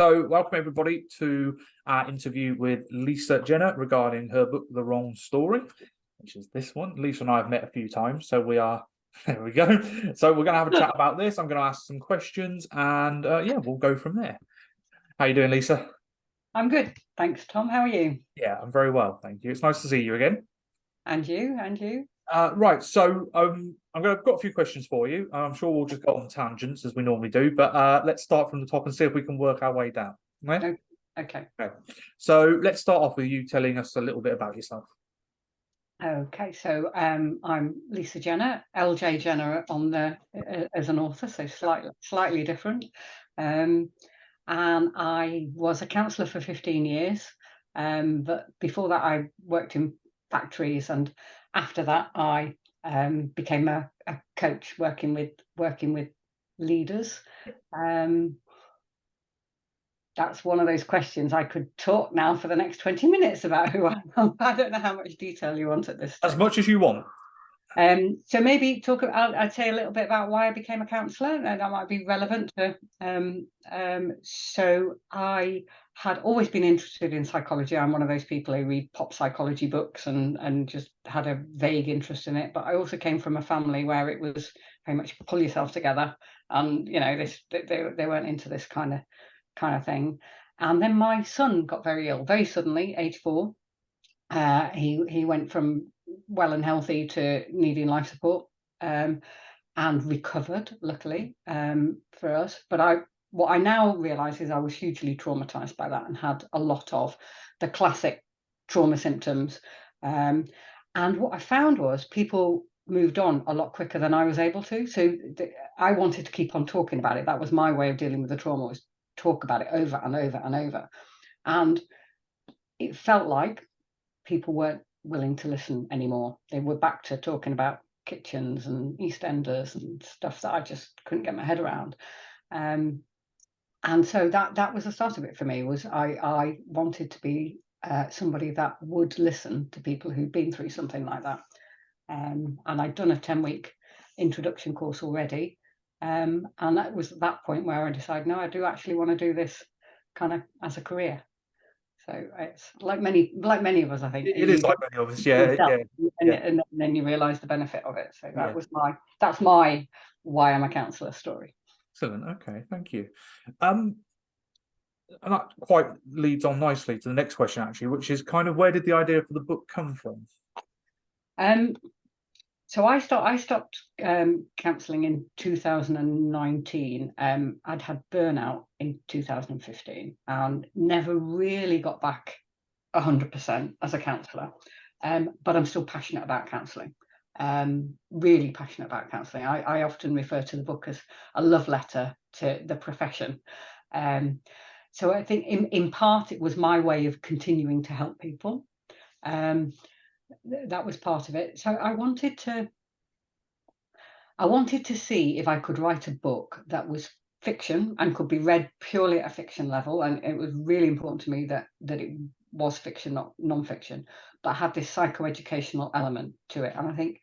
So welcome everybody to our interview with Lisa Jenner regarding her book, The Wrong Story, which is this one. Lisa and I have met a few times, so there we go. So we're going to have a chat about this. I'm going to ask some questions and yeah, we'll go from there. How you doing, Lisa? I'm good. Thanks, Tom. How are you? Yeah, I'm very well, thank you. It's nice to see you again. And you? Right, so I've got a few questions for you. I'm sure we'll just go on tangents as we normally do, but let's start from the top and see if we can work our way down. Right? Okay. So let's start off with you telling us a little bit about yourself. Okay. So I'm Lisa Jenner, LJ Jenner on the as an author, so slightly different. And I was a counsellor for 15 years. But before that, I worked in factories, and after that, I became a coach working with leaders. That's one of those questions I could talk now for the next 20 minutes about who I am. I don't know how much detail you want at this stage. As much as you want. So maybe I'd say a little bit about why I became a counsellor, and that might be relevant to. So I had always been interested in psychology. I'm one of those people who read pop psychology books and just had a vague interest in it. But I also came from a family where it was very much pull yourself together, and they weren't into this kind of thing. And then my son got very ill very suddenly, age 4. He went from well and healthy to needing life support, and recovered, luckily, for us. But what I now realise is I was hugely traumatised by that and had a lot of the classic trauma symptoms. And what I found was people moved on a lot quicker than I was able to. So I wanted to keep on talking about it. That was my way of dealing with the trauma, was talk about it over and over and over. And it felt like people weren't willing to listen anymore. They were back to talking about kitchens and EastEnders and stuff that I just couldn't get my head around. And so that was the start of it for me. Was I wanted to be somebody that would listen to people who'd been through something like that. And I'd done a 10-week introduction course already. And that was at that point where I decided, no, I do actually want to do this kind of as a career. So it's like many of us, I think. It is like many of us, yeah. And then you realise the benent of it. So that's my why I'm a counsellor story. Excellent. Okay, thank you. And that quite leads on nicely to the next question, actually, which is kind of where did the idea for the book come from? So I stopped counselling in 2019. I'd had burnout in 2015 and never really got back 100% as a counsellor. But I'm still passionate about counselling. Really passionate about counselling. I often refer to the book as a love letter to the profession. So I think in part it was my way of continuing to help people. That was part of it. So I wanted to see if I could write a book that was fiction and could be read purely at a fiction level, and it was really important to me that it was fiction, not non-fiction, but had this psychoeducational element to it. And I think,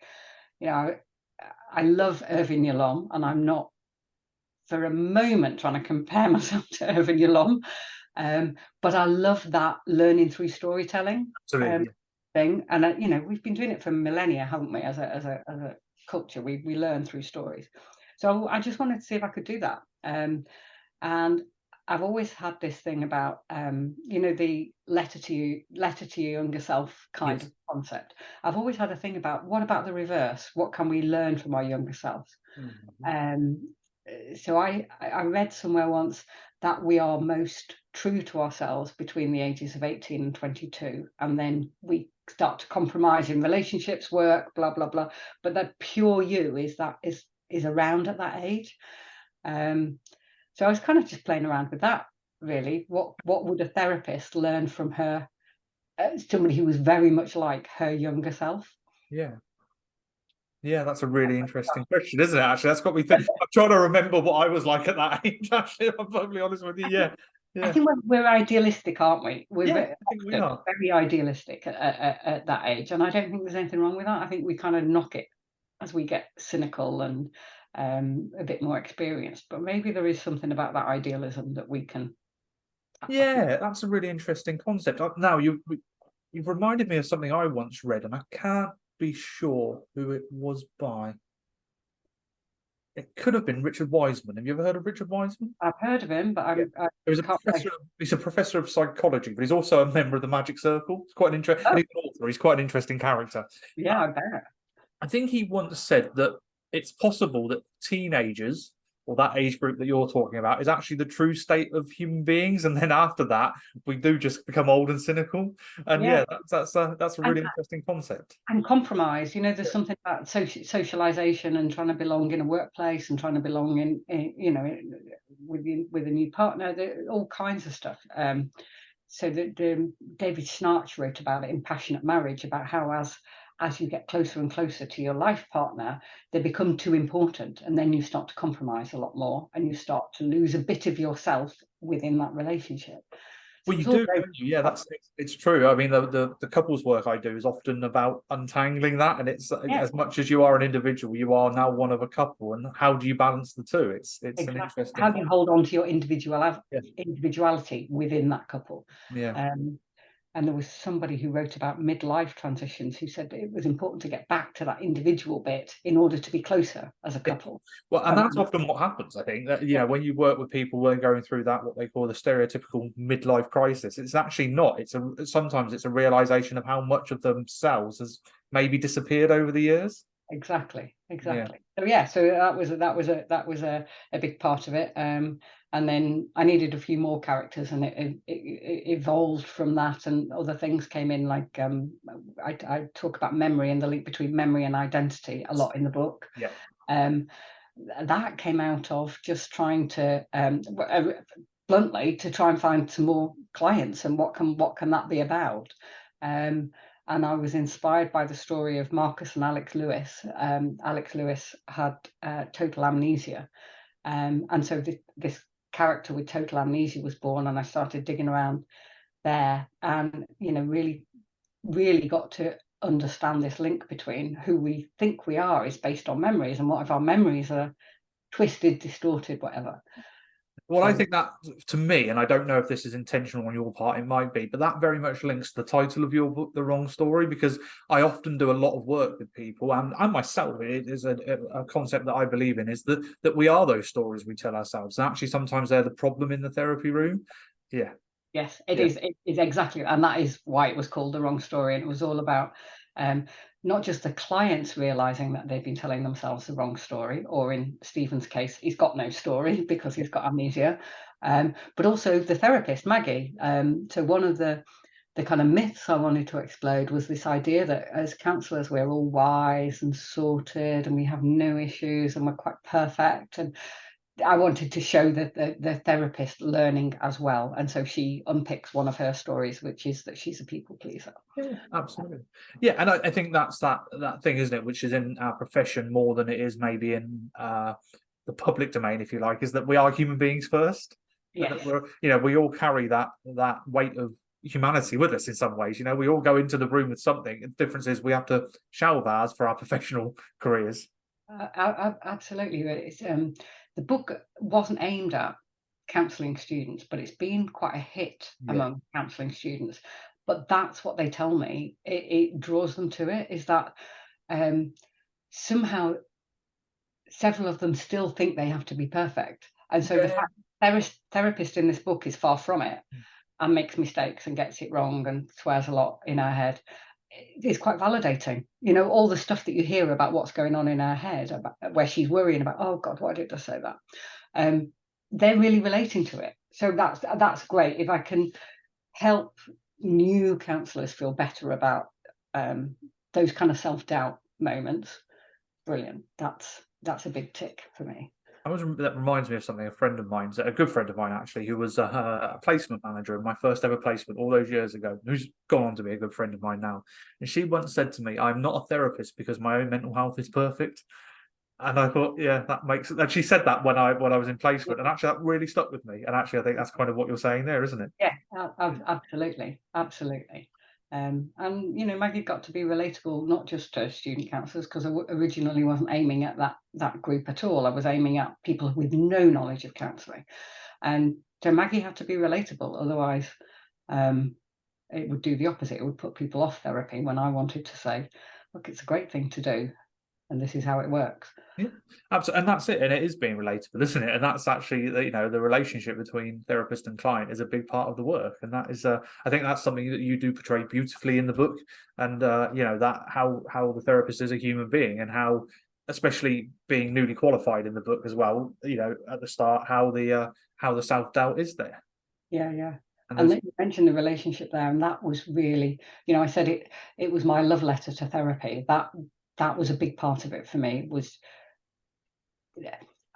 I love Irvin Yalom, and I'm not for a moment trying to compare myself to Irvin Yalom, but I love that learning through storytelling. Absolutely. Thing, and we've been doing it for millennia, haven't we? As a culture, we learn through stories. So I just wanted to see if I could do that. And I've always had this thing about the letter to your younger self kind of concept. I've always had a thing about, what about the reverse? What can we learn from our younger selves? So I read somewhere once that we are most true to ourselves between the ages of 18 and 22, and then we start to compromise in relationships, work, blah blah blah. But that pure you is around at that age. So I was kind of just playing around with that, really. What would a therapist learn from her, somebody who was very much like her younger self? Yeah, that's a really interesting question, isn't it? Actually, that's got me thinking. I'm trying to remember what I was like at that age. Actually, if I'm perfectly honest with you. Yeah. I think we're idealistic, aren't we? I think we are very idealistic at that age, and I don't think there's anything wrong with that. I think we kind of knock it as we get cynical and a bit more experienced. But maybe there is something about that idealism that we can Yeah, that's a really interesting concept. Now you've reminded me of something I once read, and I can't be sure who it was by. It could have been Richard Wiseman. Have you ever heard of Richard Wiseman? I've heard of him, but Yeah. I He was a can't professor. place. He's a professor of psychology, but he's also a member of the Magic Circle. It's quite an interesting. Oh, He's an author. He's quite an interesting character. yeah, I bet. I think he once said that it's possible that teenagers, or that age group that you're talking about, is actually the true state of human beings, and then after that, we do just become old and cynical. And Yeah, yeah, that's a and really interesting concept. compromise. There's Yeah. something about socialization and trying to belong in a workplace and trying to belong with a new partner. All kinds of stuff. So that David Schnarch wrote about it in Passionate Marriage, about how as you get closer and closer to your life partner, they become too important, and then you start to compromise a lot more, and you start to lose a bit of yourself within that relationship. So Well, it you was all do, very don't you? Yeah, it's true. I mean, the couples work I do is often about untangling that, and it's yeah, as much as you are an individual, you are now one of a couple, and how do you balance the two? It's an exactly. interesting How do you concept. hold on to your Yeah, individuality within that couple? yeah. Um, And there was somebody who wrote about midlife transitions who said it was important to get back to that individual bit in order to be closer as a Yeah. couple. Well, and Um, that's often what happens. I think that yeah, when you work with people when going through that what they call the stereotypical midlife crisis, it's actually not. Sometimes it's a realization of how much of themselves has maybe disappeared over the years. exactly, Yeah. exactly. So yeah, so that was a big part of it. And then I needed a few more characters, and it evolved from that, and other things came in. Like I talk about memory and the link between memory and identity a lot in the book. Yeah. Um, that came out of just trying to bluntly to try and find some more clients, and what can that be about. And I was inspired by the story of Marcus and Alex Lewis. Alex Lewis had total amnesia, and so this character with total amnesia was born, and I started digging around there, and really got to understand this link between who we think we are is based on memories, and what if our memories are twisted, distorted, whatever. Well, I So think that to me, and I don't know if this is intentional on your part, it might be, but that very much links to the title of your book, The Wrong Story, because I often do a lot of work with people, and myself, it is a concept that I believe in, is that we are those stories we tell ourselves. And actually, sometimes they're the problem in the therapy room. Yeah. yes, it Yeah. is. It is exactly, and that is why it was called The Wrong Story. And it was all about not just the clients realizing that they've been telling themselves the wrong story, or in Stephen's case, he's got no story because he's got amnesia, but also the therapist, Maggie. So one of the kind of myths I wanted to explode was this idea that as counsellors we're all wise and sorted, and we have no issues, and we're quite perfect. And I wanted to show the therapist learning as well, and so she unpicks one of her stories, which is that she's a people pleaser. Yeah, absolutely. Yeah, and I think that's that thing, isn't it, which is in our profession more than it is maybe in the public domain, if you like, is that we are human beings first. And that Yes, we all carry that weight of humanity with us in some ways. We all go into the room with something. The difference is we have to shelve ours for our professional careers. absolutely. It's the book wasn't aimed at counselling students, but it's been quite a hit Yeah. among counselling students. But that's what they tell me. It draws them to it. Is that somehow several of them still think they have to be perfect, and so the Yeah. fact therapist in this book is far from it, and makes mistakes and gets it wrong and swears a lot in her head, is quite validating. All the stuff that you hear about what's going on in her head, about where she's worrying about, oh God, why did I say that? They're really relating to it. So that's great. If I can help new counsellors feel better about those kind of self-doubt moments, brilliant. That's a big tick for me. That reminds me of something. A friend of mine, a good friend of mine actually, who was a placement manager in my first ever placement all those years ago, who's gone on to be a good friend of mine now. And she once said to me, "I'm not a therapist because my own mental health is perfect." And I thought, yeah, that makes it. And she said that when I was in placement, and actually that really stuck with me. And actually, I think that's kind of what you're saying there, isn't it? Yeah, absolutely, absolutely. And Maggie got to be relatable not just to student counsellors, because I originally wasn't aiming at that group at all. I was aiming at people with no knowledge of counselling, and Maggie had to be relatable, otherwise it would do the opposite. It would put people off therapy when I wanted to say, look, it's a great thing to do, and this is how it works. Yeah, absolutely, and that's it. And it is being relatable, isn't it? And that's actually, the relationship between therapist and client is a big part of the work, and that is, I think that's something that you do portray beautifully in the book. And that how the therapist is a human being, and how, especially being newly qualified in the book as well, at the start, how the self-doubt is there. Yeah. And then you mentioned the relationship there, and that was really, I said it was my love letter to therapy. That was a big part of it for me. Was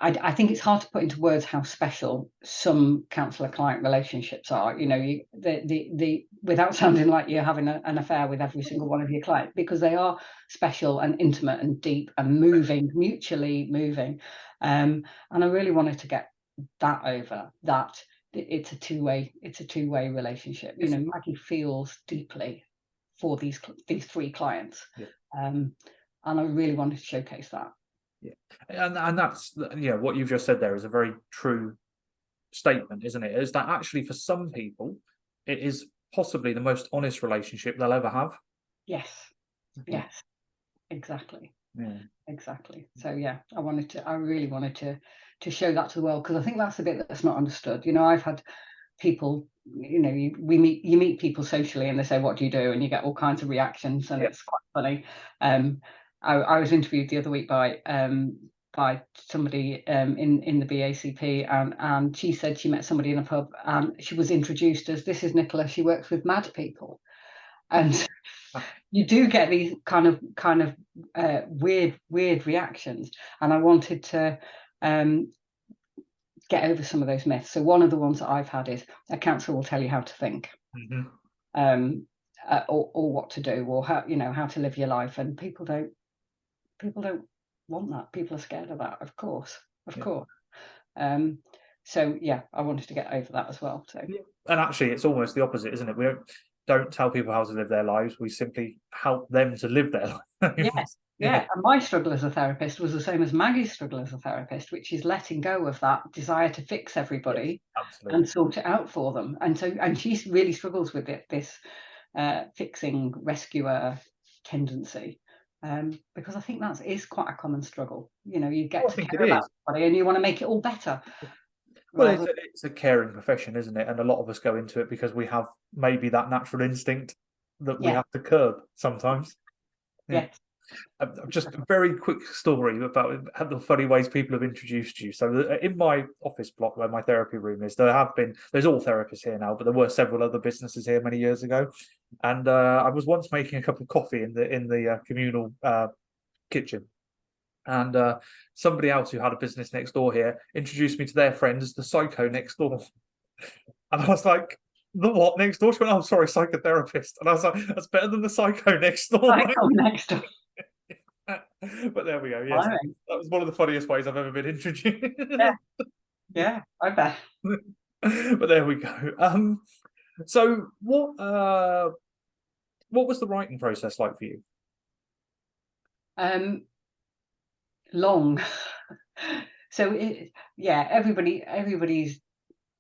I think it's hard to put into words how special some counsellor-client relationships are. The without sounding like you're having an affair with every single one of your clients, because they are special and intimate and deep and moving, mutually moving. And I really wanted to get that over. That it's a two-way relationship. Maggie feels deeply for these three clients, and I really wanted to showcase that. Yeah, and that's what you've just said there is a very true statement, isn't it? Is that actually for some people it is possibly the most honest relationship they'll ever have. Yes, exactly. Yeah. Exactly. So I really wanted to show that to the world, because I think that's the bit that's not understood. I've had people, you meet people socially and they say, what do you do? And you get all kinds of reactions, and it's quite funny. I was interviewed the other week by somebody in the BACP, and she said she met somebody in a pub, and she was introduced as, this is Nicola, she works with mad people. And you do get these kind of weird reactions, and I wanted to get over some of those myths. So one of the ones that I've had is, a counsellor will tell you how to think, or what to do, or how to live your life, and people don't want that. People are scared of that, of course. So I wanted to get over that as well. So and actually, it's almost the opposite, isn't it? We don't tell people how to live their lives. We simply help them to live their lives. Yeah. And my struggle as a therapist was the same as Maggie's struggle as a therapist, which is letting go of that desire to fix everybody and sort it out for them. And she really struggles with this fixing rescuer tendency, because I think that is quite a common struggle. You get to care about somebody and you want to make it all better. Well, it's a caring profession, isn't it? And a lot of us go into it because we have maybe that natural instinct that we have to curb sometimes. Yes. Just a very quick story about the funny ways people have introduced you. So in my office block where my therapy room is, there's all therapists here now, but there were several other businesses here many years ago. And I was once making a cup of coffee in the communal kitchen. And somebody else who had a business next door here introduced me to their friend as the psycho next door. And I was like, the what next door? She went, oh, sorry, psychotherapist. And I was like, that's better than the psycho next door. Psycho next door. But there we go. Yes, that was one of the funniest ways I've ever been introduced. Yeah, I bet. But there we go. So what was the writing process like for you? Long. So everybody's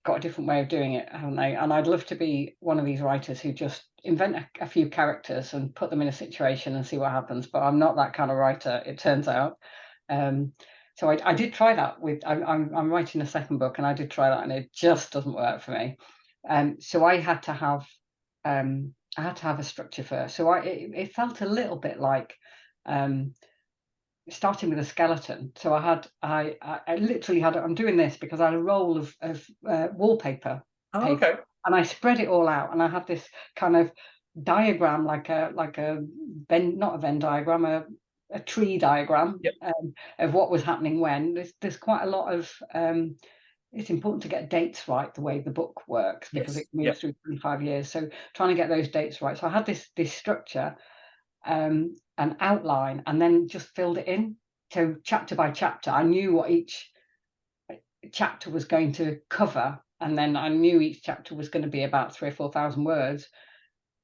got a different way of doing it, haven't they? And I'd love to be one of these writers who just invent a few characters and put them in a situation and see what happens, but I'm not that kind of writer, it turns out. So I did try that I'm writing a second book, and I did try that, and it just doesn't work for me. So I had to have a structure first. So it felt a little bit like starting with a skeleton. So I literally had, I'm doing this because I had a roll of wallpaper. Oh, okay. And I spread it all out, and I had this kind of diagram, like a Venn, not a Venn diagram, a tree diagram of what was happening when. There's quite a lot of it's important to get dates right the way the book works, because it moves through 25 years. So trying to get those dates right. So I had this structure, an outline, and then just filled it in. So chapter by chapter, I knew what each chapter was going to cover, and then I knew each chapter was going to be about 3,000 or 4,000 words,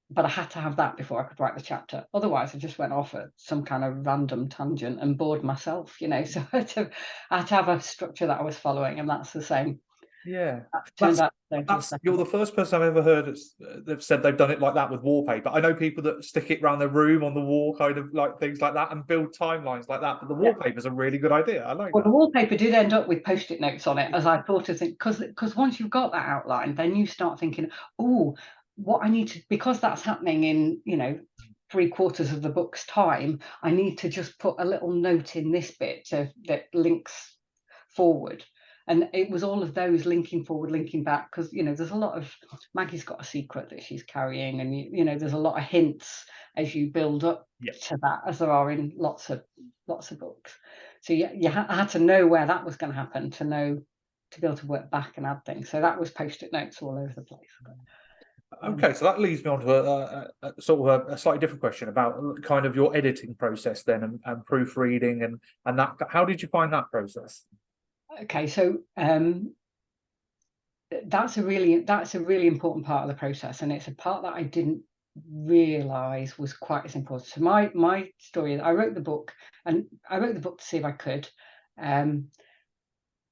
but I had to have that before I could write the chapter. Otherwise I just went off at some kind of random tangent and bored myself, so I had to have a structure that I was following, and that's the same Yeah, Turned that's out to go to the you're second. the first person I've ever heard they've said they've done it like that with wallpaper. I know people that stick it around their room on the wall, kind of like things like that, and build timelines like that. But the Yeah. wallpaper's a really good idea. I like Well, that. the wallpaper did end up with post-it notes on it, as I thought of it, because once you've got that outline, then you start thinking, oh, what I need to, because that's happening in, 3/4 of the book's time, I need to just put a little note in this bit that links forward. And it was all of those linking forward, linking back, because there's a lot of, Maggie's got a secret that she's carrying, and there's a lot of hints as you build up to that, as there are in lots of books. So I had to know where that was going to happen to be able to work back and add things. So that was post-it notes all over the place. Okay, so that leads me on to a sort of a slightly different question about kind of your editing process then, and proofreading and that. How did you find that process? Okay, so that's a really important part of the process, and it's a part that I didn't realize was quite as important. So my story, I wrote the book to see if I could, and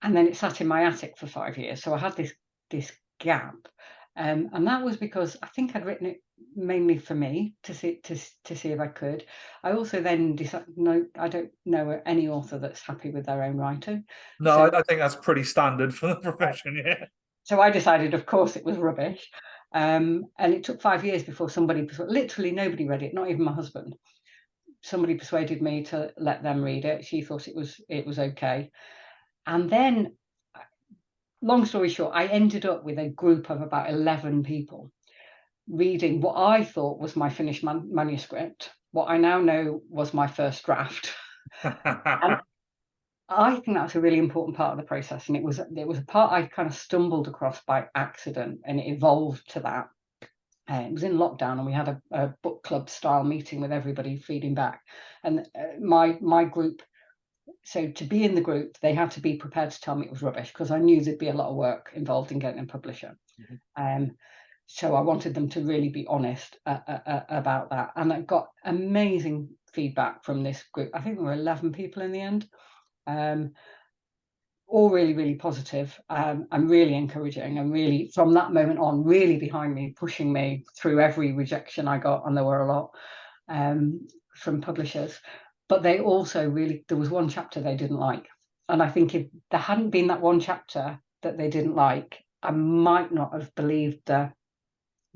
then it sat in my attic for 5 years. So I had this gap, and that was because I think I'd written it mainly for me to see if I could. I also then decided, no, I don't know any author that's happy with their own writing. No, So I think that's pretty standard for the profession. Yeah. So I decided, of course, it was rubbish. And it took 5 years before literally nobody read it, not even my husband. Somebody persuaded me to let them read it. She thought it was okay. And then, long story short, I ended up with a group of about 11 people reading what I thought was my finished manuscript, what I now know was my first draft. And I think that's a really important part of the process, and it was a part I kind of stumbled across by accident, and it evolved to that. It was in lockdown, and we had a book club style meeting with everybody feeding back, and my group. So to be in the group, they had to be prepared to tell me it was rubbish, because I knew there'd be a lot of work involved in getting a publisher. So I wanted them to really be honest about that, and I got amazing feedback from this group. I think there were 11 people in the end. All really, really positive, and really encouraging, and really, from that moment on, really behind me, pushing me through every rejection I got, and there were a lot from publishers. But they also there was one chapter they didn't like, and I think if there hadn't been that one chapter that they didn't like, I might not have believed the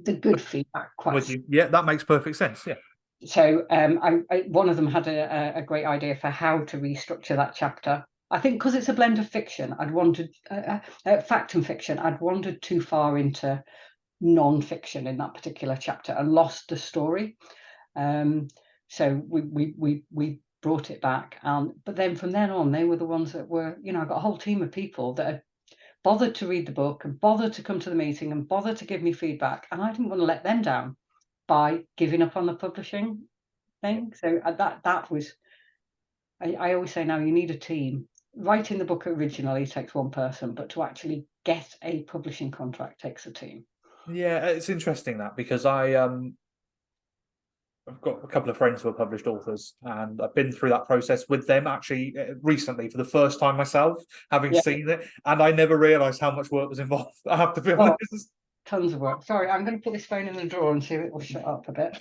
good feedback quite. With you, yeah, that makes perfect sense. Yeah. So one of them had a great idea for how to restructure that chapter. I think because it's a blend of fiction, I'd wanted fact and fiction. I'd wandered too far into non-fiction in that particular chapter and lost the story. So we brought it back, but then from then on, they were the ones that were, I got a whole team of people that had bothered to read the book and bothered to come to the meeting and bothered to give me feedback, and I didn't want to let them down by giving up on the publishing thing. So that was, I always say now, you need a team. Writing the book originally takes one person, but to actually get a publishing contract takes a team. Yeah, it's interesting that, because I've got a couple of friends who are published authors, and I've been through that process with them actually recently for the first time myself, having seen it, and I never realised how much work was involved. I have to be honest. Tons of work. Sorry, I'm going to put this phone in the drawer and see if it will shut up a bit.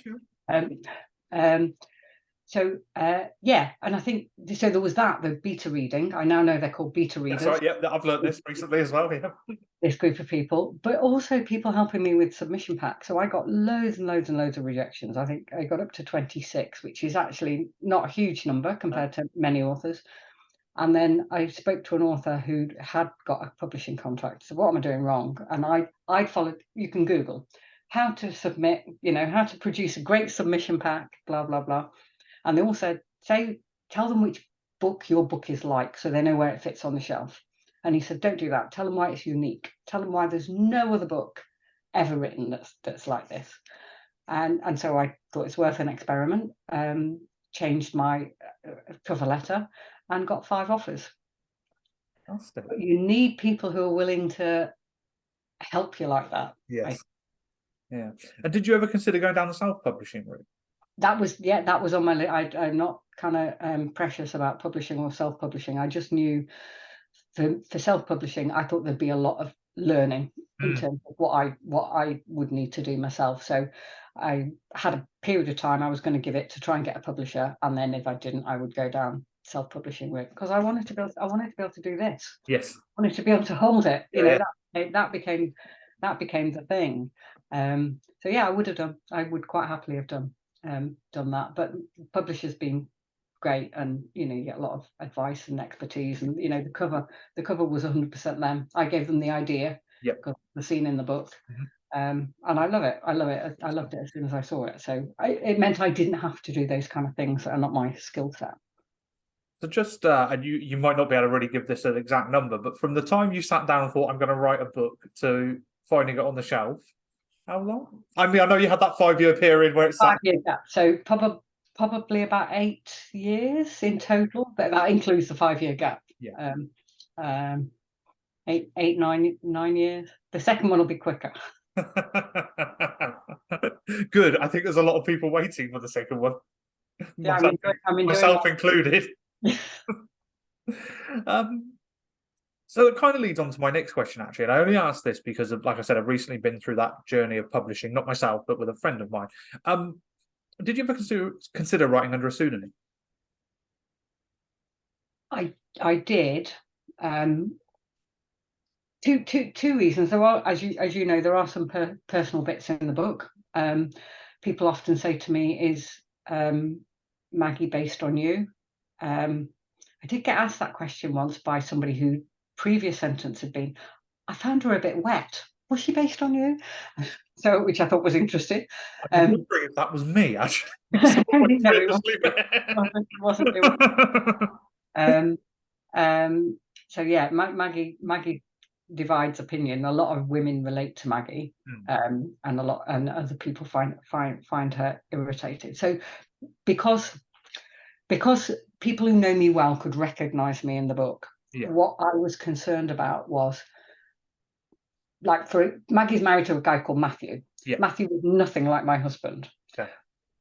So and I think so. There was the beta reading. I now know they're called beta readers. That's right. Yeah, I've learned this recently as well. Yeah. This group of people, but also people helping me with submission packs. So I got loads and loads and loads of rejections. I think I got up to 26, which is actually not a huge number compared to many authors. And then I spoke to an author who had got a publishing contract. So what am I doing wrong? And I followed. You can Google how to submit. How to produce a great submission pack. Blah blah blah. And they all said, tell them which book your book is like, so they know where it fits on the shelf. And he said, don't do that. Tell them why it's unique. Tell them why there's no other book ever written that's like this. And so I thought it's worth an experiment. Changed my cover letter and got 5 offers. But you need people who are willing to help you like that. Yes. Yeah. And did you ever consider going down the self-publishing route? That was on my list. I'm not kind of precious about publishing or self-publishing. I just knew for self-publishing, I thought there'd be a lot of learning in terms of what I would need to do myself. So I had a period of time I was going to give it to try and get a publisher, and then if I didn't, I would go down self-publishing route, because I wanted to be able to do this. Yes. I wanted to be able to hold it. You Yeah, know, that became the thing. So yeah, I would quite happily have done that. But publishers been great, and you know, you get a lot of advice and expertise, and you know, the cover was 100% them. I gave them the idea, Yep. got the scene in the book. And I love it. I loved it as soon as I saw it. So it meant I didn't have to do those kind of things that are not my skill set. So just, and you might not be able to really give this an exact number, but from the time you sat down and thought, I'm going to write a book, to finding it on the shelf, how long? I mean, I know you had that 5-year period where it's 5 years gap. So probably about 8 years in total, but that includes the 5-year gap. Yeah. 9 years. The second one will be quicker. Good. I think there's a lot of people waiting for the second one. Yeah, I'm enjoying myself that. included. So it kind of leads on to my next question, actually. And I only asked this because, like I said, I've recently been through that journey of publishing, not myself, but with a friend of mine. Did you ever consider writing under a pseudonym? I did. Two reasons. There are, as you know, there are some personal bits in the book. People often say to me, "Is Maggie based on you?" I did get asked that question once by somebody who previous sentence had been, "I found her a bit wet. Was she based on you?" So, which I thought was interesting. I was wondering if that was me, actually. No, it wasn't. So yeah, Maggie divides opinion. A lot of women relate to Maggie, and other people find her irritated. So because people who know me well could recognize me in the book, what I was concerned about was, like, for Maggie's married to a guy called Matthew. Matthew was nothing like my husband.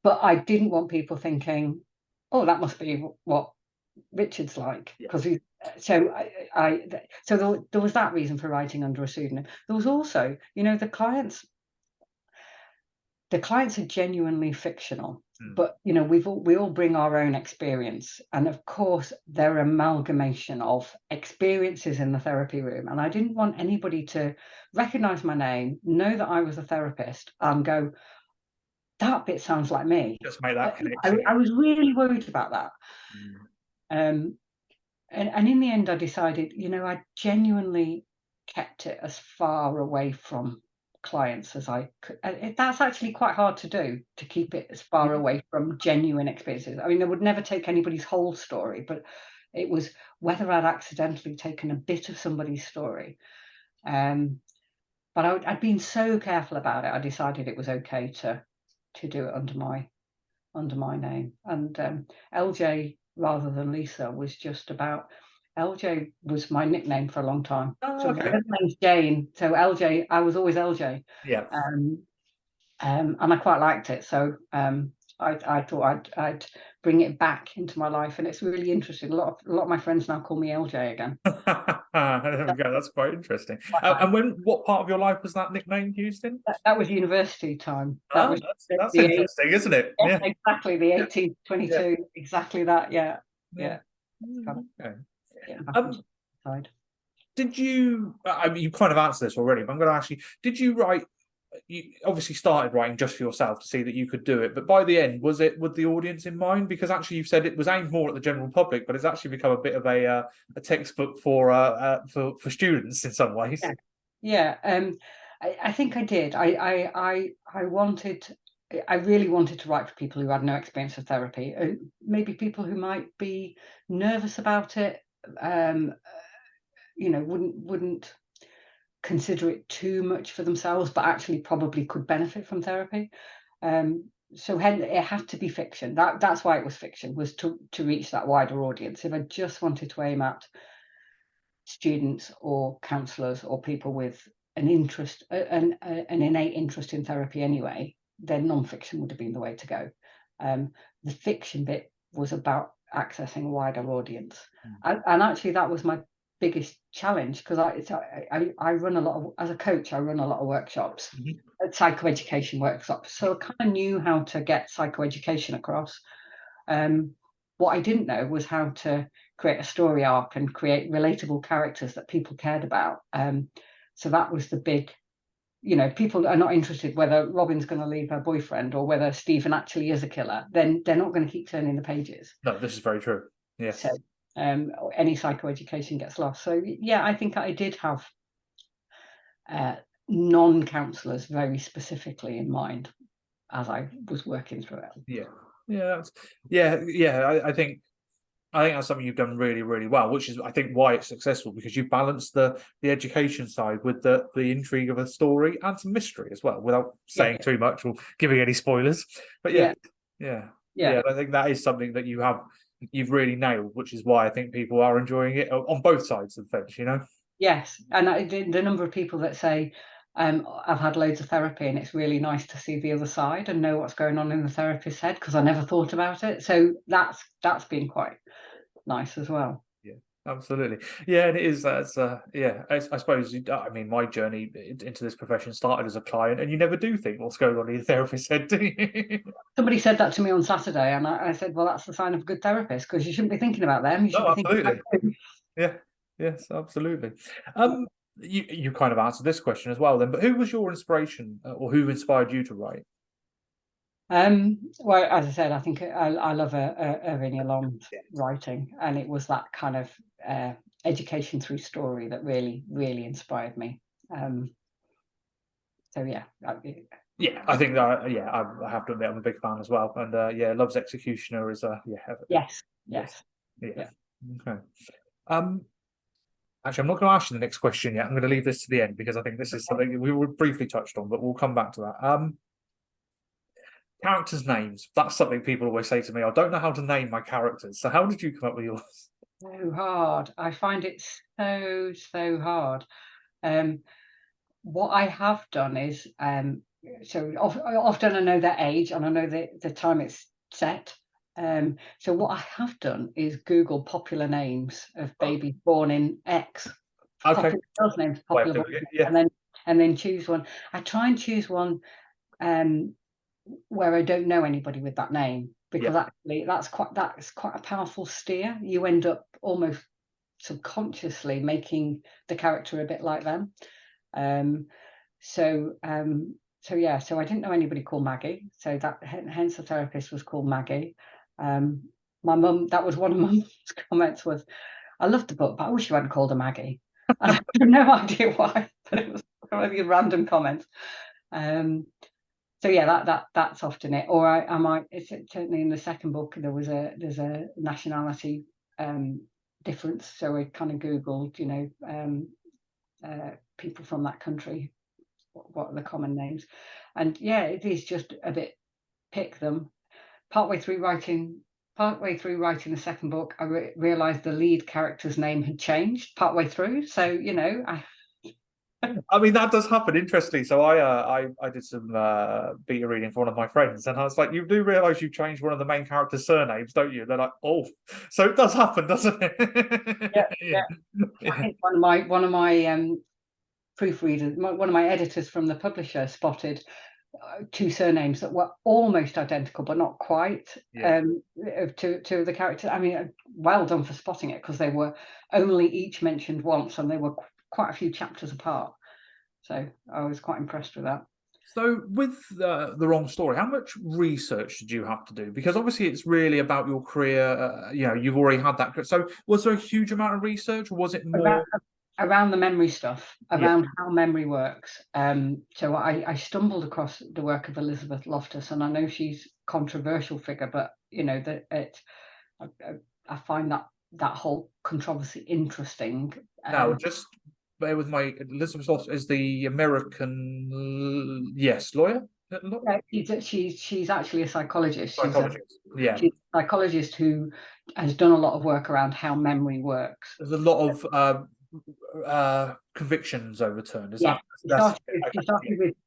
But I didn't want people thinking, "Oh, that must be what Richard's like," because he's so there was that reason for writing under a pseudonym. There was also, you know, the clients are genuinely fictional, but you know, we all bring our own experience, and of course they're an amalgamation of experiences in the therapy room, and I didn't want anybody to recognize my name, know that I was a therapist, and go, "That bit sounds like me." Just make that connection. I was really worried about that. And in the end, I decided, you know, I genuinely kept it as far away from clients as I could. That's actually quite hard to do, to keep it as far away from genuine experiences. I mean, I would never take anybody's whole story, but it was whether I'd accidentally taken a bit of somebody's story. But I'd been so careful about it, I decided it was okay to do it under my name. And LJ rather than Lisa was just about, LJ was my nickname for a long time. So my name's Jane, so LJ, I was always LJ. And I quite liked it, so I thought I'd bring it back into my life, and it's really interesting. A lot of my friends now call me LJ again. There we go. That's quite interesting. And what part of your life was that nickname used in? That was university time. That's interesting, isn't it? Yeah, exactly. The 1822. Exactly that. Yeah. Did you? I mean, you kind of answered this already, but I'm going to ask you: did you write? You obviously started writing just for yourself to see that you could do it, but by the end, was it with the audience in mind? Because actually, you've said it was aimed more at the general public, but it's actually become a bit of a textbook for students in some ways. Yeah. I think I did. I really wanted to write for people who had no experience of therapy, maybe people who might be nervous about it, you know, wouldn't consider it too much for themselves, but actually probably could benefit from therapy. So it had to be fiction. That's why it was fiction, was to reach that wider audience. If I just wanted to aim at students or counsellors or people with an interest, an innate interest in therapy anyway, then non-fiction would have been the way to go. The fiction bit was about accessing a wider audience, and actually that was my biggest challenge, because I run a lot of, as a coach, I run a lot of workshops, psychoeducation workshops. So I kind of knew how to get psychoeducation across. What I didn't know was how to create a story arc and create relatable characters that people cared about. So that was the big, people are not interested whether Robin's going to leave her boyfriend or whether Stephen actually is a killer. Then they're not going to keep turning the pages. No, this is very true. Yes. So any psychoeducation gets lost. So yeah, I think I did have non-counselors very specifically in mind as I was working through it. I think that's something you've done really, really well, which is, I think, why it's successful, because you balance the education side with the intrigue of a story and some mystery as well, without saying too much or giving any spoilers. But I think that is something that you've really nailed, which is why I think people are enjoying it on both sides of the fence, Yes, and the number of people that say, I've had loads of therapy and it's really nice to see the other side and know what's going on in the therapist's head, because I never thought about it. So that's been quite nice as well. Absolutely. Yeah, and it is. I suppose. I mean, my journey into this profession started as a client, and you never do think what's going on in your therapist's head, do you? Somebody said that to me on Saturday, and I said, well, that's the sign of a good therapist, because you shouldn't be thinking about them. You should be thinking about you. Yeah. Yes, absolutely. You kind of answered this question as well, then. But who was your inspiration, or who inspired you to write? Well, as I said, I think I love Irving Yalom's writing, and it was that kind of education through story that really, really inspired me. So yeah. I think that I have to admit I'm a big fan as well, and Love's Executioner is yes. Okay. Actually, I'm not going to ask you the next question yet. I'm going to leave this to the end, because I think this is something we were briefly touched on, but we'll come back to that. Characters' names. That's something people always say to me. I don't know how to name my characters. So how did you come up with yours? So hard. I find it so hard. What I have done is, so often I know their age and I know the time it's set. So what I have done is Google popular names of babies born in X. Okay. Popular girls' names, popular boys, and then choose one. I try and choose one where I don't know anybody with that name, because actually that's quite a powerful steer. You end up almost subconsciously making the character a bit like them. So I didn't know anybody called Maggie, so that hence the therapist was called Maggie. My mum, that was one of my mum's comments, was, I loved the book, but I wish you hadn't called her Maggie. And I have no idea why, but it was probably a random comment. So that's often it. Or I might, it's certainly in the second book there's a nationality difference, so I kind of Googled, people from that country, what are the common names, and it is just a bit pick them. Partway through writing the second book, I realized the lead character's name had changed partway through, so I mean, that does happen. Interestingly, so I did some beta reading for one of my friends, and I was like, "You do realise you've changed one of the main character's surnames, don't you?" They're like, "Oh, so it does happen, doesn't it?" I think one of my proofreaders, one of my editors from the publisher, spotted two surnames that were almost identical but not quite, to the characters. I mean, well done for spotting it, because they were only each mentioned once and they were quite a few chapters apart, so I was quite impressed with that. So with the wrong story, how much research did you have to do? Because obviously it's really about your career. You've already had that. So was there a huge amount of research, or was it more around the memory stuff, around how memory works? So I stumbled across the work of Elizabeth Loftus, and I know she's a controversial figure, but I find that whole controversy interesting. Now, just bear with my Elizabeth Loftus is the American lawyer. She's actually a psychologist. She's a psychologist who has done a lot of work around how memory works. There's a lot of convictions overturned.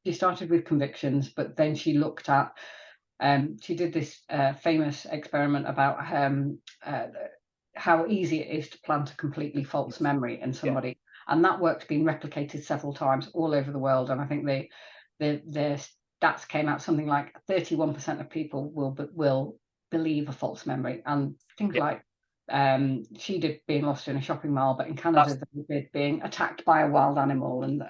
She started with convictions, but then she looked at. She did this famous experiment about how easy it is to plant a completely false memory in somebody. And that work's been replicated several times all over the world. And I think the stats came out something like 31% of people will believe a false memory. And things like she did being lost in a shopping mall, but in Canada they did being attacked by a wild animal, and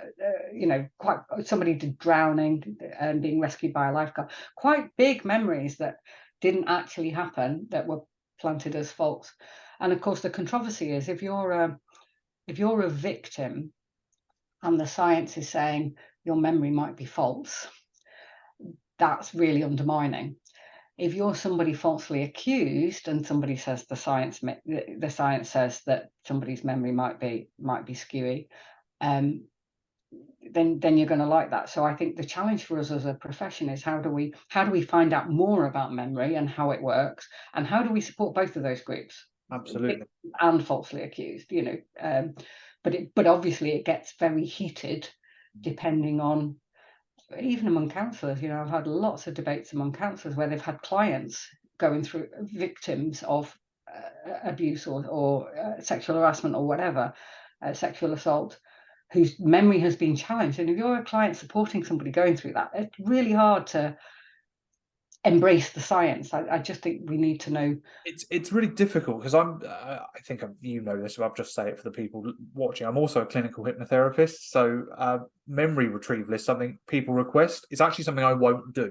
somebody did drowning and being rescued by a lifeguard. Quite big memories that didn't actually happen, that were planted as false. And of course the controversy is, if you're a victim and the science is saying your memory might be false, that's really undermining. If you're somebody falsely accused and somebody says the science says that somebody's memory might be skewy, then you're going to like that. So I think the challenge for us as a profession is, how do we find out more about memory and how it works, and how do we support both of those groups? Absolutely. And falsely accused, but obviously it gets very heated depending on, even among counsellors. I've had lots of debates among counsellors where they've had clients going through, victims of abuse or sexual harassment or whatever, sexual assault, whose memory has been challenged. And if you're a client supporting somebody going through that, it's really hard to embrace the science. I just think we need to know. It's really difficult, because I think you know this, but I'll just say it for the people watching. I'm also a clinical hypnotherapist, so memory retrieval is something people request. It's actually something I won't do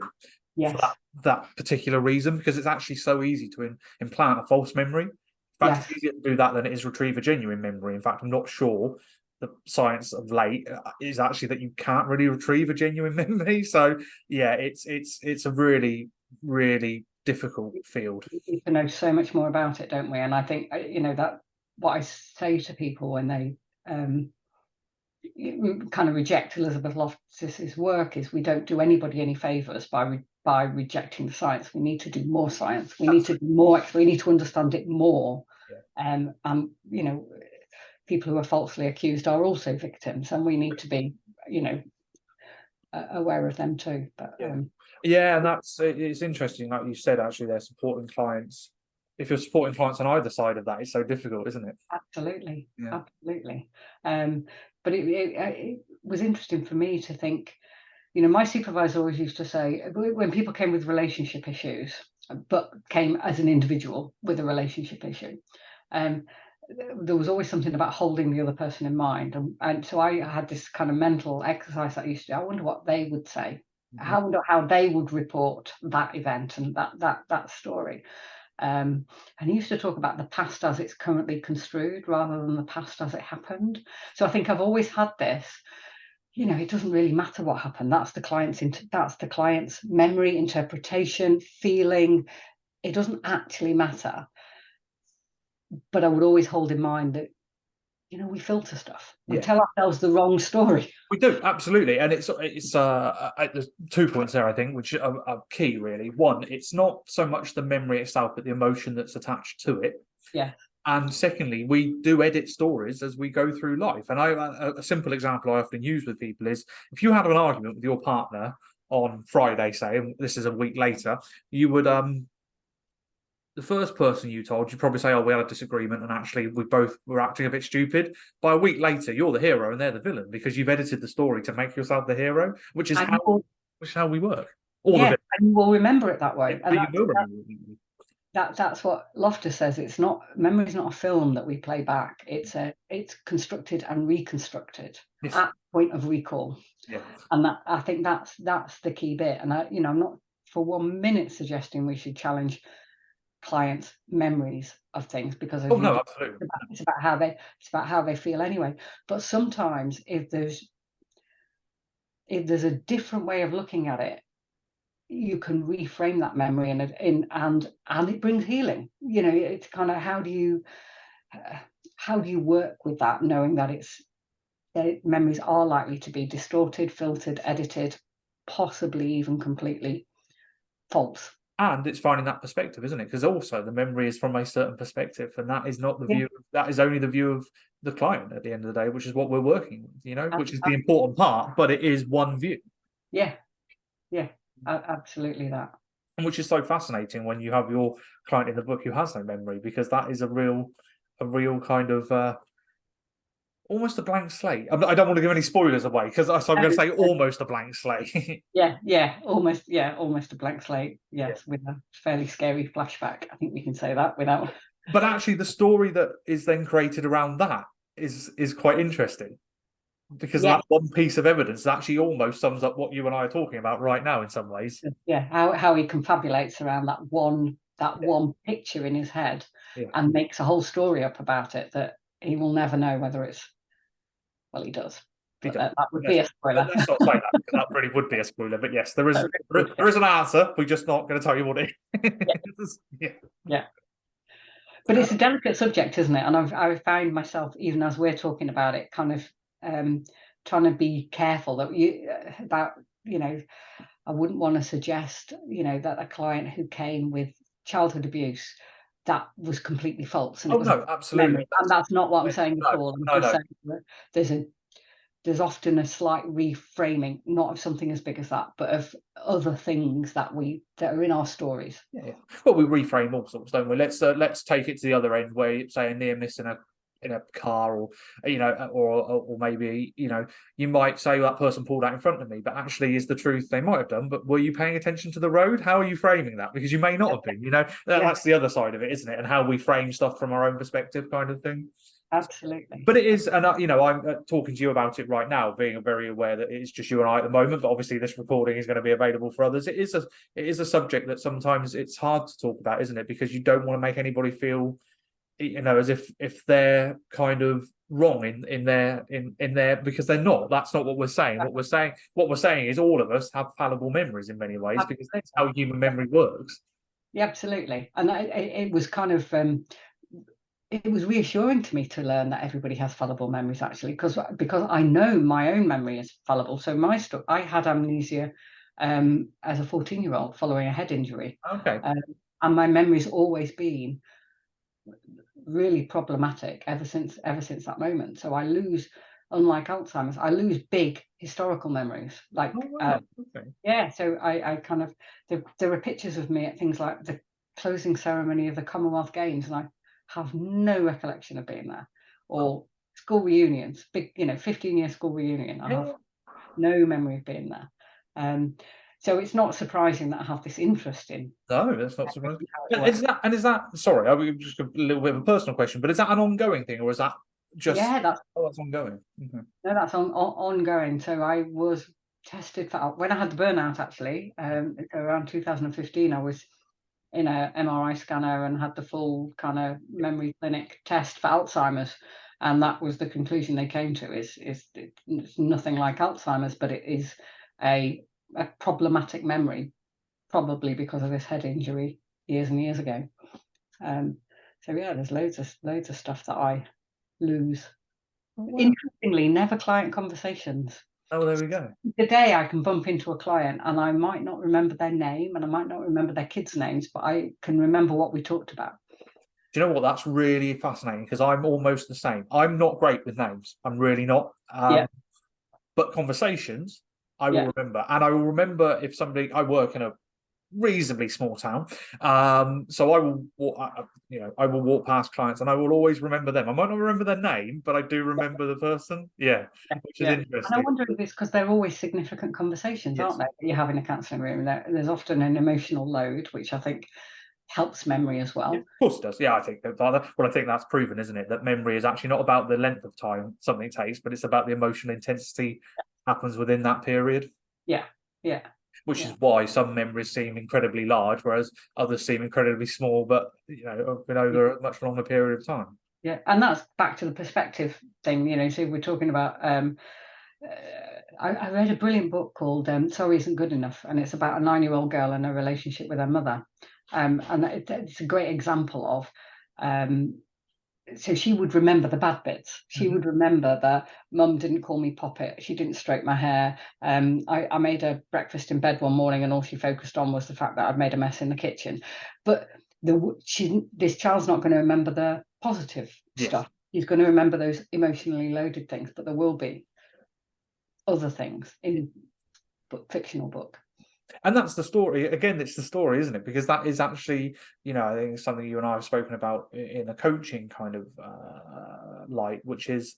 for that particular reason, because it's actually so easy to implant a false memory. In fact, it's easier to do that than it is retrieve a genuine memory. In fact, I'm not sure the science of late is actually that you can't really retrieve a genuine memory. So yeah, it's a really, really difficult field. We need to know so much more about it, don't we? And I think that what I say to people when they kind of reject Elizabeth Loftus's work is, we don't do anybody any favors by rejecting the science. We need to do more science. We need to do more. We need to understand it more. And people who are falsely accused are also victims, and we need to be aware of them too. But and it's interesting, like you said, actually they're supporting clients. If you're supporting clients on either side of that, it's so difficult, isn't it? Absolutely. But it was interesting for me to think, my supervisor always used to say, when people came with relationship issues, but came as an individual with a relationship issue, there was always something about holding the other person in mind. And so I had this kind of mental exercise that I used to do. I wonder what they would say. I wonder how they would report that event and that story. And he used to talk about the past as it's currently construed, rather than the past as it happened. So I think I've always had this, it doesn't really matter what happened. That's the client's memory, interpretation, feeling. It doesn't actually matter. But I would always hold in mind that, we filter stuff. We tell ourselves the wrong story. We do, absolutely. And there's 2 points there, I think, which are key, really. One, it's not so much the memory itself, but the emotion that's attached to it. Yeah. And secondly, we do edit stories as we go through life. And a simple example I often use with people is, if you had an argument with your partner on Friday, say, and this is a week later, you would the first person you told, you'd probably say, oh, we had a disagreement and actually we both were acting a bit stupid. By a week later, you're the hero and they're the villain, because you've edited the story to make yourself the hero, which is how we work. And you will remember it that way. And that's what Loftus says. Memory is not a film that we play back. It's constructed and reconstructed at the point of recall. And I think that's the key bit. And I'm not for 1 minute suggesting we should challenge clients' memories of things, because it's about how they feel anyway. But sometimes if there's a different way of looking at it, you can reframe that memory and it brings healing. It's kind of, how do you work with that, knowing that memories are likely to be distorted, filtered, edited, possibly even completely false. And it's finding that perspective, isn't it? Because also the memory is from a certain perspective, and that is not the view. That is only the view of the client at the end of the day, which is what we're working with. Which is the important part. But it is one view. Absolutely that. And which is so fascinating when you have your client in the book who has no memory, because that is a real kind of almost a blank slate. I don't want to give any spoilers away, because so I'm going to say almost a blank slate. Almost a blank slate. Yes, with a fairly scary flashback. I think we can say that without. But actually, the story that is then created around that is quite interesting, because that one piece of evidence actually almost sums up what you and I are talking about right now in some ways. Yeah, how he confabulates around that one picture in his head, and makes a whole story up about it that he will never know whether it's. Well, he does. But that would be a spoiler. Let's not say that, because that really would be a spoiler. But yes, there is an answer. We're just not going to tell you what it is. Yeah. But it's a delicate subject, isn't it? And I find myself, even as we're talking about it, kind of trying to be careful that I wouldn't want to suggest, that a client who came with childhood abuse, that was completely false. And it was absolutely. Memory. And that's not what I'm saying at all. I'm just saying that there's often a slight reframing, not of something as big as that, but of other things that are in our stories. Yeah. Well, we reframe all sorts, don't we? Let's take it to the other end, where say a near miss in a car, or or maybe you might say that person pulled out in front of me, but actually is the truth they might have done. But were you paying attention to the road? How are you framing that? Because you may not have been. That's the other side of it, isn't it? And how we frame stuff from our own perspective, kind of thing. Absolutely. But it is, and I'm talking to you about it right now, being very aware that it's just you and I at the moment. But obviously, this recording is going to be available for others. It is a subject that sometimes it's hard to talk about, isn't it? Because you don't want to make anybody feel, as if they're kind of wrong in their because they're not. That's not what we're saying. What we're saying is all of us have fallible memories in many ways, because that's how human memory works. Yeah, absolutely. And it was kind of. It was reassuring to me to learn that everybody has fallible memories, actually, because I know my own memory is fallible. So I had amnesia as a 14-year-old following a head injury. Okay. And my memory's always been really problematic ever since that moment. So I lose, unlike Alzheimer's, I lose big historical memories. Like, so I kind of, there are pictures of me at things like the closing ceremony of the Commonwealth Games, and I have no recollection of being there, or school reunions, big 15-year school reunion. I have no memory of being there. So it's not surprising that I have this interest in. No, that's not surprising. Is that sorry, I was just a little bit of a personal question, but is that an ongoing thing, or is that just that's ongoing? Mm-hmm. No, that's ongoing. So I was tested for when I had the burnout, actually, around 2015. I was in a MRI scanner and had the full kind of memory clinic test for Alzheimer's, and that was the conclusion they came to: it's nothing like Alzheimer's, but it is a problematic memory, probably because of this head injury years and years ago. So there's loads of stuff that I lose. Interestingly, never client conversations. Oh, there we go. Today I can bump into a client and I might not remember their name and I might not remember their kids' names, but I can remember what we talked about. Do you know what? That's really fascinating, because I'm almost the same. I'm not great with names. I'm really not. But conversations, I will remember. And I will remember if I work in a reasonably small town, so I will walk past clients and I will always remember them. I might not remember their name, but I do remember the person. Which is interesting. And I wonder if it's because they're always significant conversations, aren't they, that you have in a counselling room. There's often an emotional load, which I think helps memory as well. Of course it does. I think I think that's proven, isn't it, that memory is actually not about the length of time something takes, but it's about the emotional intensity happens within that period. Which is why some memories seem incredibly large, whereas others seem incredibly small, but have been over a much longer period of time. And that's back to the perspective thing. So we're talking about. I read a brilliant book called "Sorry Isn't Good Enough," and it's about a 9-year-old girl and a relationship with her mother. And it's a great example of. So she would remember the bad bits. She would remember that Mum didn't call me Poppet. She didn't stroke my hair. I made her breakfast in bed one morning, and all she focused on was the fact that I'd made a mess in the kitchen. But this child's not going to remember the positive stuff. He's going to remember those emotionally loaded things. But there will be other things in fictional book. And that's the story. Again, it's the story, isn't it? Because that is actually, I think it's something you and I have spoken about in a coaching kind of light, which is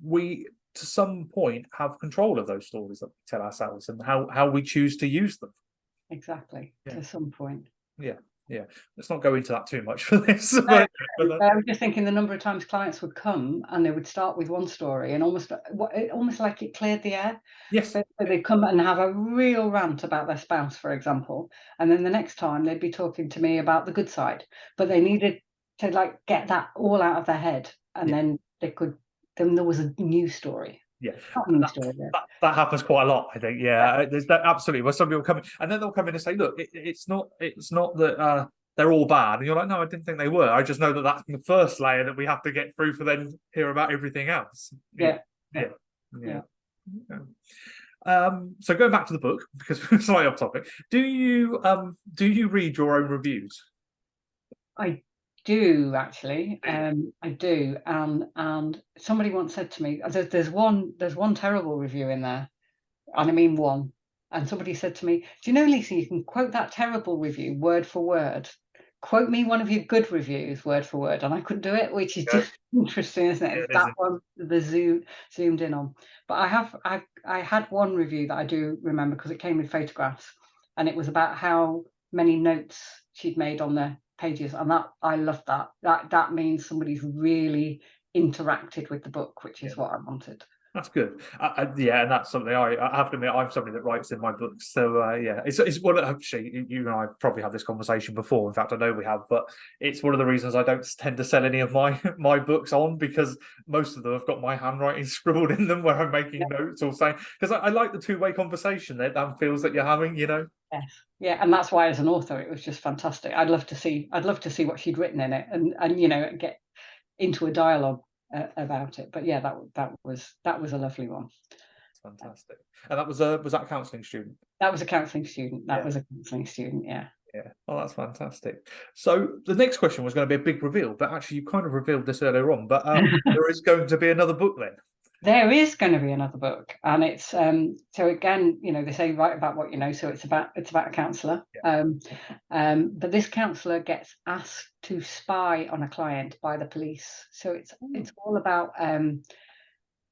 we, to some point, have control of those stories that we tell ourselves and how we choose to use them. Exactly. Yeah. To some point. Yeah. Let's not go into that too much for this. No, But I was just thinking the number of times clients would come and they would start with one story and almost like it cleared the air. yes, So they'd come and have a real rant about their spouse, for example, and then the next time they'd be talking to me about the good side, but they needed to like get that all out of their head, and Yeah. then there was a new story. Yeah, Not a new story. that happens quite a lot, I think. Yeah, there's that absolutely where somebody will come in and then they'll come in and say, look, it's not that they're all bad, and you're like, no, I didn't think they were. I just know that that's the first layer that we have to get through for then hear about everything else. Yeah. So going back to the book, because we're slightly off topic, do you read your own reviews? I do actually. I do, and somebody once said to me, there's one terrible review in there, and I mean one. And somebody said to me, "Do you know, Lisa, you can quote that terrible review word for word. Quote me one of your good reviews word for word." And I couldn't do it, which is just interesting, isn't it? It's that one the zoomed in on. But I had one review that I do remember because it came with photographs, and it was about how many notes she'd made on the pages, and that I loved that. That means somebody's really interacted with the book, which is what I wanted. That's good. Yeah, and that's something I have to admit. I'm somebody that writes in my books, so yeah, it's one. Actually, you and I probably had this conversation before. In fact, I know we have, but it's one of the reasons I don't tend to sell any of my books on, because most of them have got my handwriting scribbled in them where I'm making notes or saying, because I like the two-way conversation that feels that you're having. Yes. Yeah, and that's why as an author it was just fantastic. I'd love to see what she'd written in it, and get into a dialogue about it. But yeah, that was a lovely one. Fantastic. And that was that a counselling student? That was a counselling student. Yeah. Yeah. Oh, that's fantastic. So the next question was going to be a big reveal, but actually you kind of revealed this earlier on. But there is going to be another book then. There is going to be another book, and it's so again, they say write about what you know. So it's about a counsellor, but this counsellor gets asked to spy on a client by the police. So it's all about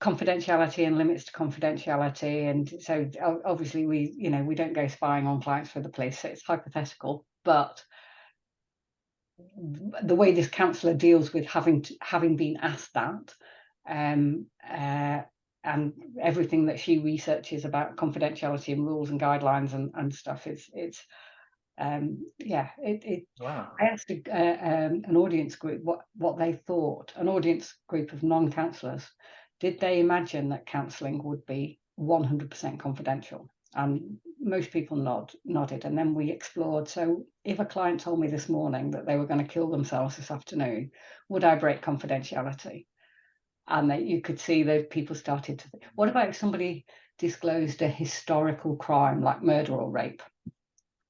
confidentiality and limits to confidentiality, and so obviously we don't go spying on clients for the police. So it's hypothetical, but the way this counsellor deals with having been asked that. And everything that she researches about confidentiality and rules and guidelines and stuff, Wow. I asked an audience group what they thought, an audience group of non-counsellors. Did they imagine that counselling would be 100% confidential? And most people nodded. And then we explored, so if a client told me this morning that they were going to kill themselves this afternoon, would I break confidentiality? And you could see that people started to think, what about if somebody disclosed a historical crime like murder or rape?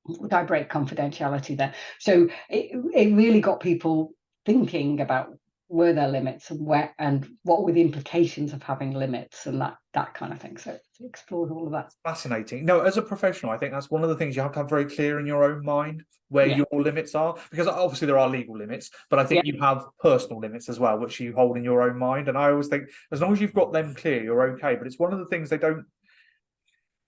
Would I break confidentiality there? So it really got people thinking about, were there limits, and what were the implications of having limits, and that kind of thing. So it explored all of that. Fascinating. No, as a professional, I think that's one of the things you have to have very clear in your own mind where your limits are, because obviously there are legal limits, but I think you have personal limits as well, which you hold in your own mind. And I always think as long as you've got them clear, you're okay. But it's one of the things they don't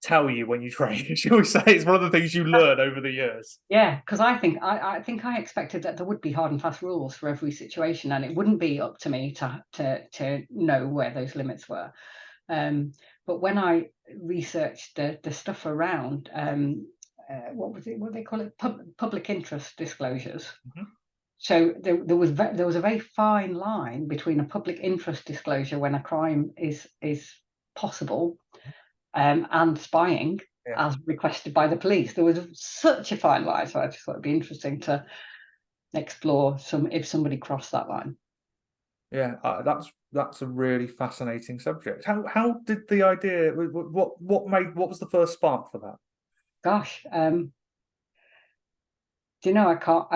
tell you when you train. Shall we say? It's one of the things you learn over the years. Yeah, because I think I expected that there would be hard and fast rules for every situation, and it wouldn't be up to me to know where those limits were. But when I researched the stuff around what they call it, public interest disclosures. Mm-hmm. So there was a very fine line between a public interest disclosure when a crime is possible, and spying as requested by the police. There was such a fine line, so I just thought it'd be interesting to explore if somebody crossed that line. Yeah, that's a really fascinating subject. How did the idea? What was the first spark for that? Gosh, do you know? I can't.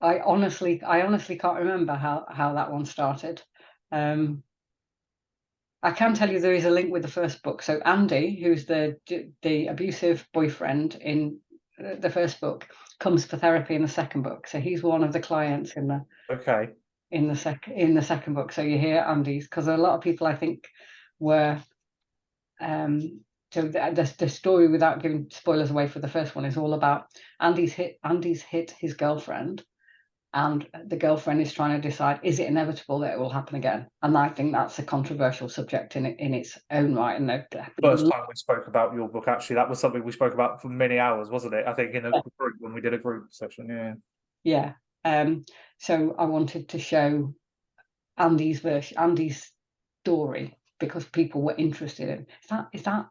I honestly can't remember how that one started. I can tell you there is a link with the first book. So Andy, who's the abusive boyfriend in the first book, comes for therapy in the second book. So he's one of the clients in the Okay. in the second book. So you hear Andy's, because a lot of people, I think, were so the story, without giving spoilers away for the first one, is all about Andy's hit his girlfriend, and the girlfriend is trying to decide, is it inevitable that it will happen again? And I think that's a controversial subject in its own right. And First time we spoke about your book, actually, that was something we spoke about for many hours, wasn't it? I think in a group, when we did a group session. Yeah. So I wanted to show Andy's story, because people were interested in, is that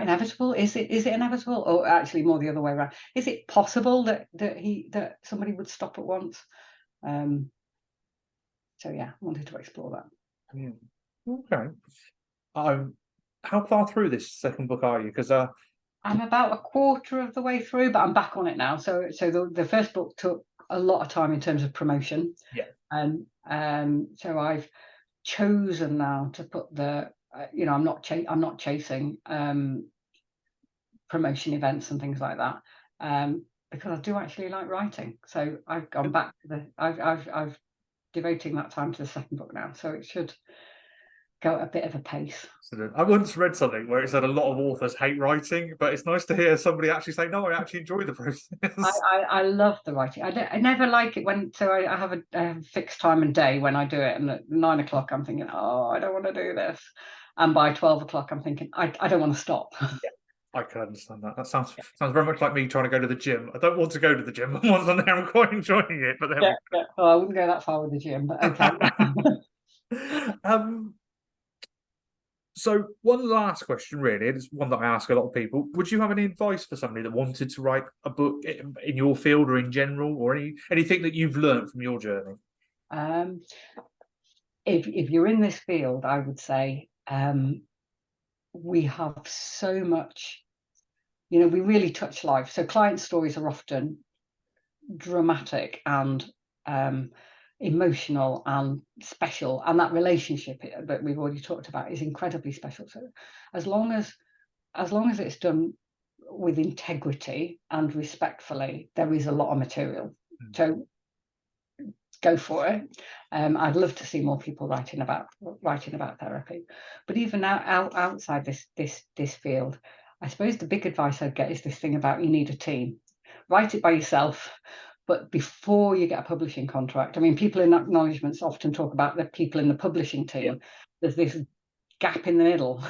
inevitable? Is it inevitable? Or actually more the other way around, is it possible that somebody would stop at once? So yeah, I wanted to explore that. Yeah. Okay. How far through this second book are you? Because I'm about a quarter of the way through, but I'm back on it now. So the first book took a lot of time in terms of promotion. Yeah. And so I've chosen now to put I'm not chasing promotion events and things like that, because I do actually like writing. So I've gone back to I've devoting that time to the second book now, so it should go at a bit of a pace. I once read something where it said a lot of authors hate writing, but it's nice to hear somebody actually say, no, I actually enjoy the process. I love the writing. I never like it when, so I have a fixed time and day when I do it, and at 9 o'clock I'm thinking, oh, I don't want to do this, and by 12 o'clock I'm thinking, I don't want to stop. Yeah, I can understand that. That sounds very much like me trying to go to the gym. I don't want to go to the gym, but once I'm there, I'm quite enjoying it. But then Well, I wouldn't go that far with the gym, but okay. So one last question, really, and it's one that I ask a lot of people. Would you have any advice for somebody that wanted to write a book in your field or in general, or anything that you've learned from your journey? If you're in this field, I would say we have so much, we really touch life. So client stories are often dramatic and emotional and special, and that relationship that we've already talked about is incredibly special. So as long as it's done with integrity and respectfully, there is a lot of material. So go for it. I'd love to see more people writing about therapy, but even outside this field, I suppose the big advice I'd get is this thing about, you need a team. Write it by yourself, but before you get a publishing contract, I mean, people in acknowledgements often talk about the people in the publishing team. Yeah. There's this gap in the middle.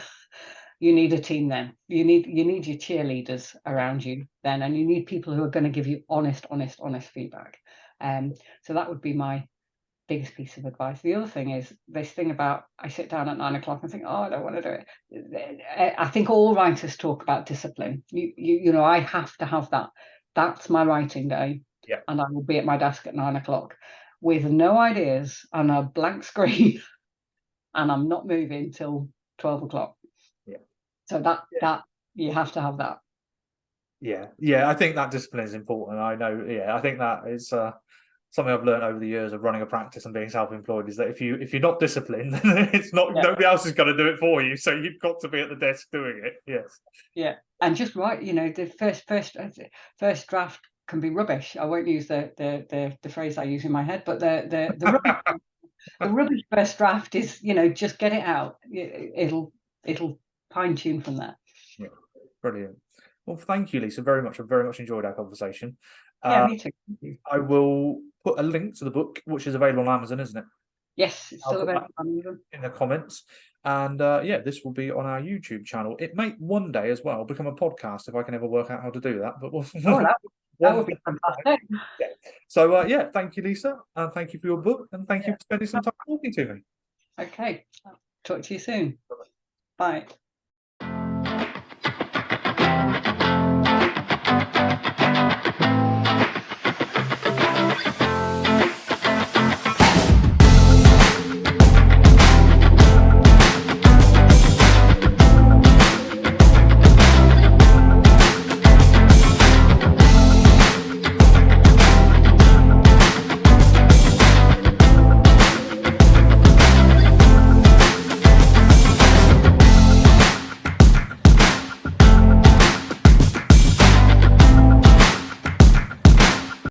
You need a team then. You need your cheerleaders around you then, and you need people who are going to give you honest feedback. So that would be my biggest piece of advice. The other thing is this thing about, I sit down at 9 o'clock and think, oh, I don't want to do it. I think all writers talk about discipline. I have to have that. That's my writing day. Yeah. And I will be at my desk at 9 o'clock with no ideas and a blank screen, and I'm not moving till 12 o'clock. Yeah. So that you have to have that. Yeah. I think that discipline is important. I know. Yeah, I think that is something I've learned over the years of running a practice and being self-employed, is that if you're not disciplined, then it's not, nobody else is going to do it for you. So you've got to be at the desk doing it. Yes. Yeah. And just write. The first draft can be rubbish. I won't use the phrase I use in my head, but the rubbish, the rubbish first draft is, just get it out. It'll fine tune from there. Yeah, brilliant. Well, thank you, Lisa, very much. I very much enjoyed our conversation. Yeah, me too. I will put a link to the book, which is available on Amazon, isn't it? Yes, it's still available on Amazon. In the comments. And this will be on our YouTube channel. It may one day as well become a podcast if I can ever work out how to do that. But that would be fantastic. Yeah. So thank you, Lisa, and thank you for your book, and thank you for spending some time talking to me. Okay, talk to you soon. Bye. Bye.